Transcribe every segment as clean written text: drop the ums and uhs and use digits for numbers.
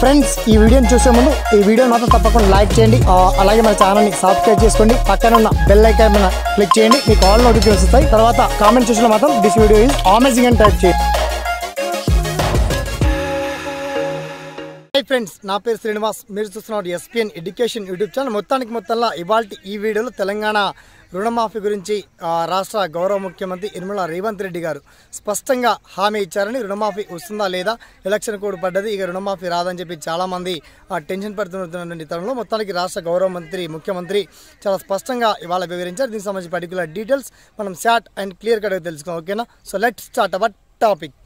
Friends ఈ వీడియోని చూసే ముందు ఈ వీడియోని మాత్రం తప్పకుండా లైక్ చేయండి, అలాగే మన ఛానల్ని సబ్స్క్రైబ్ చేసుకోండి, పక్కన ఉన్న బెల్ ఐకాన్ మీద క్లిక్ చేయండి, మీకు ఆల్ నోటిఫికేషన్స్ వస్తాయి. తర్వాత కామెంట్ సెక్షన్లో మాత్రం దిస్ వీడియో ఈజ్ అమేజింగ్ అని టైప్ చేయండి. ఫ్రెండ్స్ నా పేరు శ్రీనివాస్, మీరు చూస్తున్నారు ఎస్పీఎన్ ఎడ్యుకేషన్ యూట్యూబ్ ఛానల్. మొత్తంలో ఇవాళ ఈ వీడియోలో తెలంగాణ రుణమాఫీ గురించి రాష్ట్ర గౌరవ ముఖ్యమంత్రి యనమల రేవంత్ రెడ్డి గారు స్పష్టంగా హామీ ఇచ్చారని. రుణమాఫీ వస్తుందా లేదా, ఎలక్షన్ కోడ్ పడ్డది, ఇక రుణమాఫీ రాదని చెప్పి చాలామంది టెన్షన్ పడుతున్నటువంటి తరుణంలో మొత్తానికి రాష్ట్ర గౌరవ ముఖ్యమంత్రి చాలా స్పష్టంగా ఇవాళ వివరించారు. దీనికి సంబంధించి పర్టికులర్ డీటెయిల్స్ మనం షార్ట్ అండ్ క్లియర్ కట్గా తెలుసుకుందాం. ఓకేనా? So let start our topic.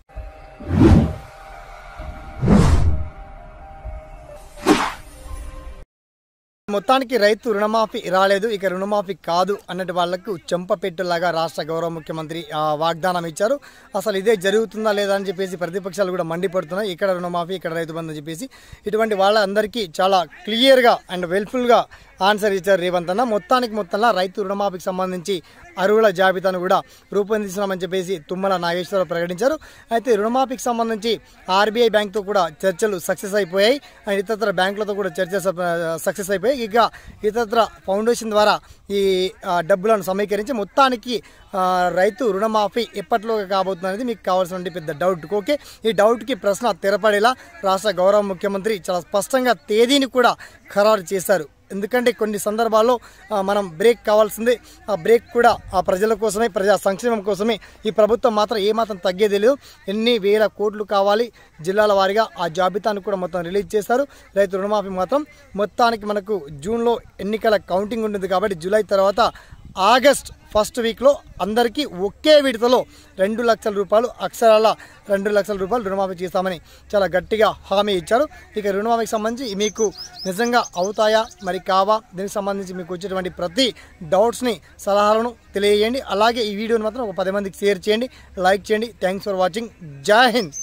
మొత్తానికి రైతు రుణమాఫీ రాలేదు, ఇక రుణమాఫీ కాదు అన్నట్టు వాళ్లకు చెంపపెట్టులాగా రాష్ట్ర గౌరవ ముఖ్యమంత్రి వాగ్దానం ఇచ్చారు. అసలు ఇదే జరుగుతుందా లేదా అని చెప్పేసి ప్రతిపక్షాలు కూడా మండిపడుతున్నాయి. ఇక్కడ రుణమాఫీ, ఇక్కడ రైతు బంధు అని చెప్పేసి ఇటువంటి వాళ్ళందరికీ చాలా క్లియర్గా అండ్ వెల్ఫుల్గా ఆన్సర్ ఇచ్చారు రేవంత్ అన్న. మొత్తంలో రైతు రుణమాఫీకి సంబంధించి అర్హుల జాబితాను కూడా రూపొందిస్తున్నామని చెప్పేసి తుమ్మల నాగేశ్వరరావు ప్రకటించారు. అయితే రుణమాఫీకి సంబంధించి ఆర్బీఐ బ్యాంక్తో కూడా చర్చలు సక్సెస్ అయిపోయాయి, అండ్ ఇతర బ్యాంకులతో కూడా చర్చలు సక్సెస్ అయిపోయాయి. ఇక ఇతర ఫౌండేషన్ ద్వారా ఈ డబ్బులను సమీకరించి మొత్తానికి రైతు రుణమాఫీ ఎప్పట్లో కాబోతుంది అనేది మీకు కావాల్సిన పెద్ద డౌట్. ఓకే, ఈ డౌట్కి ప్రశ్న తెరపడేలా రాష్ట్ర గౌరవ ముఖ్యమంత్రి చాలా స్పష్టంగా తేదీని కూడా ఖరారు చేశారు. ఎందుకంటే కొన్ని సందర్భాల్లో మనం బ్రేక్ కావాల్సిందే, ఆ బ్రేక్ కూడా ఆ ప్రజల కోసమే, ప్రజా సంక్షేమం కోసమే. ఈ ప్రభుత్వం మాత్రం ఏమాత్రం తగ్గేది లేదు. ఎన్ని వేల కోట్లు కావాలి జిల్లాల వారీగా ఆ జాబితాను కూడా మొత్తం రిలీజ్ చేశారు. రైతు రుణమాఫీ మాత్రం మొత్తానికి మనకు జూన్లో ఎన్నికల కౌంటింగ్ ఉంటుంది కాబట్టి జూలై తర్వాత ఆగస్ట్ ఫస్ట్ వీక్లో అందరికీ ఒకే విడతలో 2 లక్షల రూపాయలు, అక్షరాల 2 లక్షల రూపాయలు రుణమాఫీ చేస్తామని చాలా గట్టిగా హామీ ఇచ్చారు. ఇక రుణమాఫీకి సంబంధించి మీకు నిజంగా అవుతాయా మరి కావా, దీనికి సంబంధించి మీకు వచ్చేటువంటి ప్రతి డౌట్స్ని, సలహాలను తెలియజేయండి. అలాగే ఈ వీడియోని మాత్రం ఒక 10 మందికి షేర్ చేయండి, లైక్ చేయండి. Thanks for watching. జై హింద్.